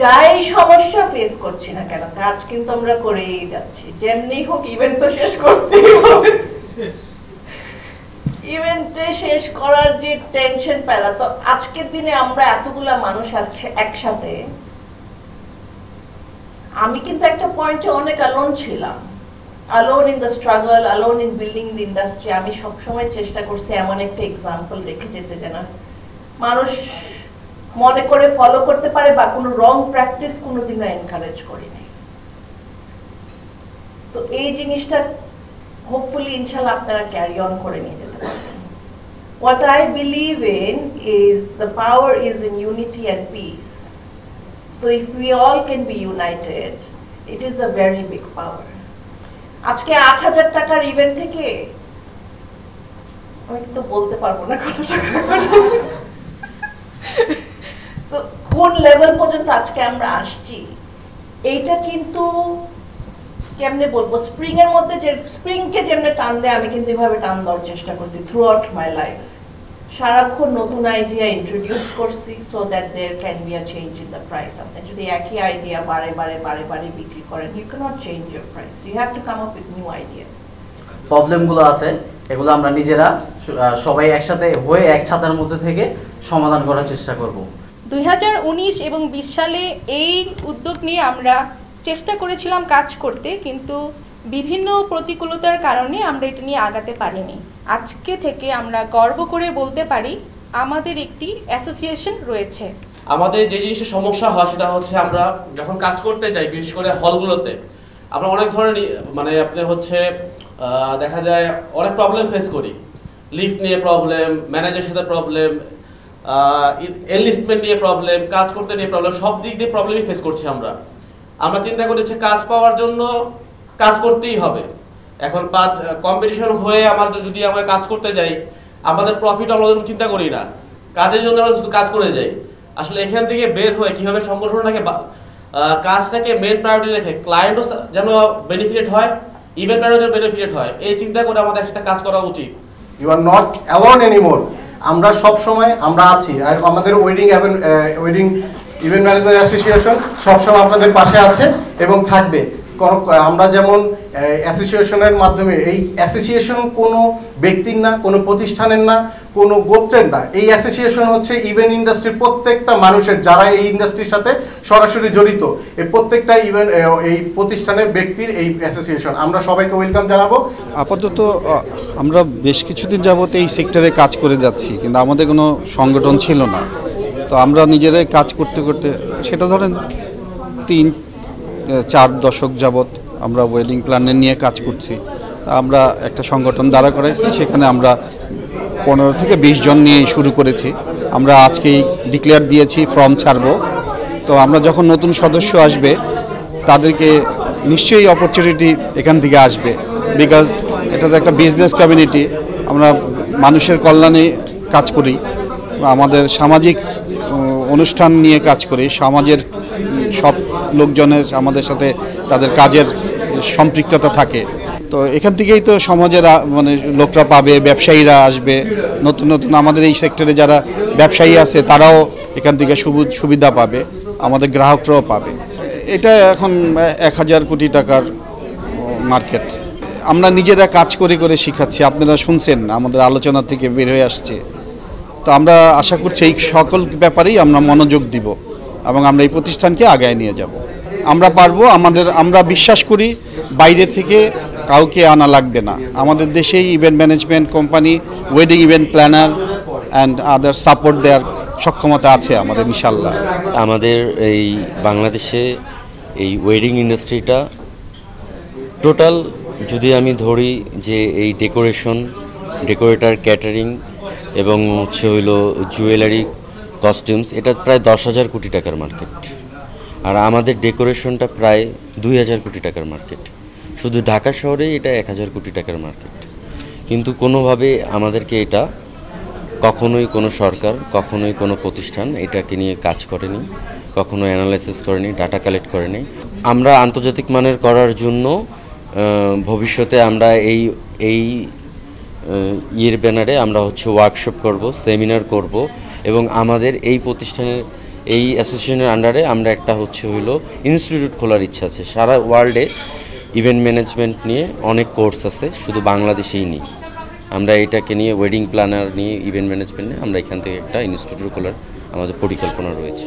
যাই সমস্যা ফেস করছি না কেন, কাজ কিন্তু আমরা করেই যাচ্ছি, যেমনি হোক ইভেন্ট তো শেষ করতেই হবে। ইভেন্টে শেষ করার যে টেনশন প্যারা, তো আজকের দিনে আমরা এতগুলা মানুষ একসাথে, আমি কিন্তু একটা পয়েন্টে অনেক অ্যালোন ছিলাম, alone in the struggle, alone in building the industry. আমি সব সময় চেষ্টা করছি এমন একটা এক্সাম্পল রেখে যেতে, যেন মানুষ মনে করে ফলো করতে পারে, বা কোনো রং প্র্যাকটিস কোনোদিনও এনকারেজ করি নাই। সো এই জিনিসটা হোপফুলি ইনশাআল্লাহ আপনারা ক্যারি অন করে নিয়ে যেতে পারবেন। What I believe in is the power is in unity and peace. So if we all can be united, it is a very big power. আজকে ৮,০০০ টাকার ইভেন্ট থেকে আমি তো বলতে পারবো না কত টাকা, তো কোন লেভেল পর্যন্ত আজকে আমরা আসছি, এইটা কিন্তু কেমনে বলবো, স্প্রিং এর মধ্যে যে স্প্রিংকে যেমনে টান দেয়, আমি কিন্তু এভাবে টান দেওয়ার চেষ্টা করছি থ্রু আউট মাই লাইফ। সারাক্ষণ নতুন আইডিয়া ইন্ট্রোডিউস করছি, so that there can be a change in the price. আপনি যদি একই আইডিয়া বারে বারে বারে বারে বিক্রি করেন, you can't change your price, you have to come up with new ideas. প্রবলেমগুলো আছে, এগুলো আমরা নিজেরা সবাই একসাথে হয়ে এক ছাতার মধ্যে থেকে সমাধান করার চেষ্টা করব। 2019 এবং 20 সালে এই উদ্যোগ নিয়ে আমরা চেষ্টা করেছিলাম কাজ করতে, কিন্তু বিভিন্ন প্রতিকূলতার কারণে আমরা এটা নিয়ে আগাতে পারিনি। আজকে থেকে আমরা গর্ব করে বলতে পারি আমাদের একটি অ্যাসোসিয়েশন রয়েছে। আমাদের যে জিনিসের সমস্যা হয় সেটা হচ্ছে, আমরা যখন কাজ করতে যাই, বিশেষ করে হলগুলোতে, আমরা অনেক ধরনের মানে আপনার হচ্ছে দেখা যায় অনেক প্রবলেম ফেস করি। লিফট নিয়ে প্রবলেম, ম্যানেজারের সাথে প্রবলেম, এনলিস্টমেন্ট নিয়ে প্রবলেম, কাজ করতে নিয়ে প্রবলেম, সব দিক দিয়ে প্রবলেমই ফেস করছি আমরা। আমরা চিন্তা করি যে কাজ পাওয়ার জন্য কাজ করতেই হবে। এখন কম্পিটিশন হয়ে যদি আমরা কাজ করতে যাই, আমাদের প্রফিট আমরা চিন্তা করি না, কাজের জন্য আমরা কাজ করে যাই। আসলে এখান থেকে বের হয়ে কীভাবে সংগঠনটাকে কাজটাকে মেন প্রায়োরিটি রেখে ক্লায়েন্টও যেন বেনিফিটেড হয়, ইভেন্ট প্ল্যানারও যেন বেনিফিটেড হয়, এই চিন্তা করে আমাদের একসাথে কাজ করা উচিত। You are not alone anymore. আমরা সব সময় আমরা আছি, আর আমাদের ওয়েডিং ইভেন্ট ম্যানেজমেন্ট অ্যাসোসিয়েশন সবসময় আপনাদের পাশে আছে এবং থাকবে। আমরা যেমন অ্যাসোসিয়েশনের মাধ্যমে, এই অ্যাসোসিয়েশন কোনো ব্যক্তির না, কোনো প্রতিষ্ঠানের না, কোনো গোত্রের না। এই অ্যাসোসিয়েশন হচ্ছে ইভেন্ট ইন্ডাস্ট্রির প্রত্যেকটা মানুষের, যারা এই ইন্ডাস্ট্রির সাথে সরাসরি জড়িত, এই প্রত্যেকটা এই প্রতিষ্ঠানের ব্যক্তির এই অ্যাসোসিয়েশন। আমরা সবাইকে ওয়েলকাম জানাবো। আপাতত আমরা বেশ কিছুদিন যাবত এই সেক্টরে কাজ করে যাচ্ছি, কিন্তু আমাদের কোনো সংগঠন ছিল না। তো আমরা নিজেরাই কাজ করতে করতে, সেটা ধরেন 3-4 দশক যাবৎ আমরা ওয়েডিং প্ল্যানার নিয়ে কাজ করছি। আমরা একটা সংগঠন দাঁড়া করাইছি, সেখানে আমরা 15 থেকে 20 জন নিয়ে শুরু করেছি। আমরা আজকেই ডিক্লেয়ার দিয়েছি ফর্ম ছাড়বো। তো আমরা যখন নতুন সদস্য আসবে, তাদেরকে নিশ্চয়ই অপরচুনিটি এখান থেকে আসবে, বিকজ এটা তো একটা বিজনেস কমিউনিটি। আমরা মানুষের কল্যাণে কাজ করি, আমাদের সামাজিক অনুষ্ঠান নিয়ে কাজ করি, সমাজের সব লোকজনের আমাদের সাথে তাদের কাজের সম্পৃক্ততা থাকে। তো এখান থেকেই তো সমাজের মানে লোকরা পাবে, ব্যবসায়ীরা আসবে, নতুন নতুন আমাদের এই সেক্টরে যারা ব্যবসায়ী আছে তারাও এখান থেকে সুবিধা পাবে, আমাদের গ্রাহকরাও পাবে। এটা এখন 1000 কোটি টাকার মার্কেট। আমরা নিজেরা কাজ করে করে শিখাচ্ছি, আপনারা শুনছেন আমাদের আলোচনা থেকে বের হয়ে আসছে। তো আমরা আশা করছি এই সকল ব্যাপারেই আমরা মনোযোগ দিব এবং আমরা এই প্রতিষ্ঠানকে আগায় নিয়ে যাব। আমরা পারবো, আমরা বিশ্বাস করি বাইরে থেকে কাউকে আনা লাগবে না। আমাদের দেশেই event management company, wedding event planner and other support দেওয়ার সক্ষমতা আছে আমাদের ইনশাল্লাহ। আমাদের এই বাংলাদেশে এই ওয়েডিং ইন্ডাস্ট্রিটা টোটাল যদি আমি ধরি যে এই ডেকোরেটর, ক্যাটারিং এবং হচ্ছে হইলো জুয়েলারি, কস্টিউমস, এটা প্রায় 10,000 কোটি টাকার মার্কেট। আর আমাদের ডেকোরেশনটা প্রায় 2,000 কোটি টাকার মার্কেট। শুধু ঢাকা শহরেই এটা 1,000 কোটি টাকার মার্কেট। কিন্তু কোনোভাবে আমাদেরকে এটা কখনোই কোনো সরকার, কখনোই কোনো প্রতিষ্ঠান এটাকে নিয়ে কাজ করেনি, কখনো অ্যানালাইসিস করেনি, ডাটা কালেক্ট করেনি। আমরা আন্তর্জাতিক মানের করার জন্য ভবিষ্যতে আমরা এই ইয়ের ব্যানারে আমরা হচ্ছে ওয়ার্কশপ করব, সেমিনার করব এবং আমাদের এই প্রতিষ্ঠানের এই অ্যাসোসিয়েশনের আন্ডারে আমরা একটা হইলো ইনস্টিটিউট খোলার ইচ্ছা আছে। সারা ওয়ার্ল্ডে ইভেন্ট ম্যানেজমেন্ট নিয়ে অনেক কোর্স আছে, শুধু বাংলাদেশেই নেই। আমরা এটাকে নিয়ে ওয়েডিং প্ল্যানার নিয়ে ইভেন্ট ম্যানেজমেন্ট নিয়ে আমরা এখান থেকে একটা ইনস্টিটিউট খোলার আমাদের পরিকল্পনা রয়েছে।